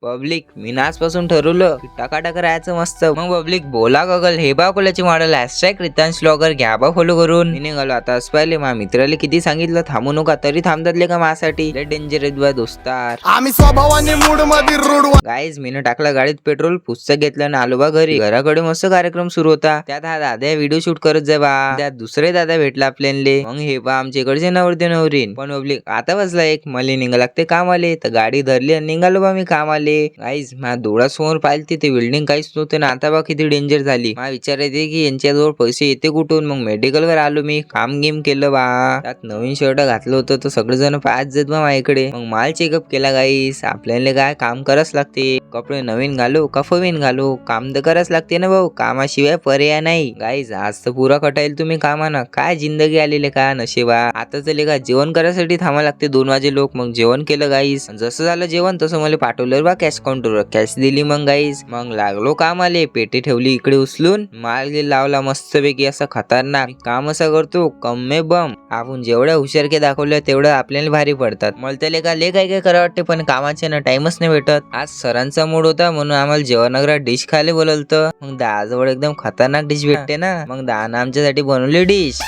Public मी आजपासून ठरवलं की टकाटक राहायचं मस्त. मग पब्लिक बोला गगल हे बा कोल्याचे मॉडेल हॅशटॅग रितांश ब्लॉगर घ्या बा फॉलो करून. मी निघालो आता पाहिले मा मित्राला किती सांगितलं थांबू नका तरी थांबतातले का माझ्यासाठी. लय डेंजर आहेत बा दोस्तार. आम्ही स्वभावाने मूड मध्ये रूढ. गाईज मीनं टाकला गाडीत पेट्रोल पुस्तक घेतलं ना आलो बा घरी. घराकडे मस्त कार्यक्रम सुरू होता. त्यात हा दादा व्हिडिओ शूट करत जाय बा. त्यात दुसरे दादा भेटला आपल्याले. मग हे बा आमच्या इकडचे नवरते नवरीन. पण पब्लिक आता बसला एक मला निघा लागते काम आले तर गाडी धरली आणि निघालो बा मी काम आले. गाईज माझ्या डोळ्यासमोर पाहिली ते बिल्डिंग काहीच नव्हते ना आता बा किती डेंजर झाली. मला विचार येते की यांच्याजवळ पैसे येते कुठून. मग मेडिकल वर आलो मी काम गेम केलं बा. त्यात नवीन शर्ट घातलं होतं तर सगळेजण पाहत जात बा माझ्याकडे. मग माल चेकअप केला गाईस. आपल्याला काय काम करावंच लागते. कपडे नवीन घालो का फवीन घालो काम तर करावंच लागते ना भाऊ. कामाशिवाय पर्याय नाही. गाईज आज तर पुरा कटाईल तुम्ही कामानं. काय जिंदगी आलेले का नशेबा. आता चले का जेवण करायसाठी थांबा लागते 2 वाजे लोक. मग जेवण केलं गाईस. जसं झालं जेवण तसं मला पाठवलं बा कॅश काउंटरवर. कॅश दिली मग गाईस. मग लागलो कामाले. पेटी ठेवली इकडे उचलून. माल गे लावला मस्तपैकी असा खतरनाक. काम असं करतो कम्मे बम. आपण जेवढ्या हुशार के दाखवल्या तेवढं आपल्याला भारी पडतात. मला त्याला का ले काय करा वाटते पण कामाचे ना टाइमच नाही भेटत. आज सरांचा मूड होता म्हणून आम्हाला जेवणागरात डिश खायला बोलवलं. मग दहाजवळ एकदम खतरनाक डिश भेटते ना. मग दहानं आमच्यासाठी बनवली डिश.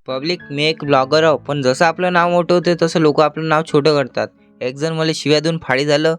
पब्लिक मी एक ब्लॉगर आहो पण जसं आपलं नाव मोठं होते तसं लोक आपलं नाव छोटं करतात. एक जण मला शिव्या देऊन फाडी झालं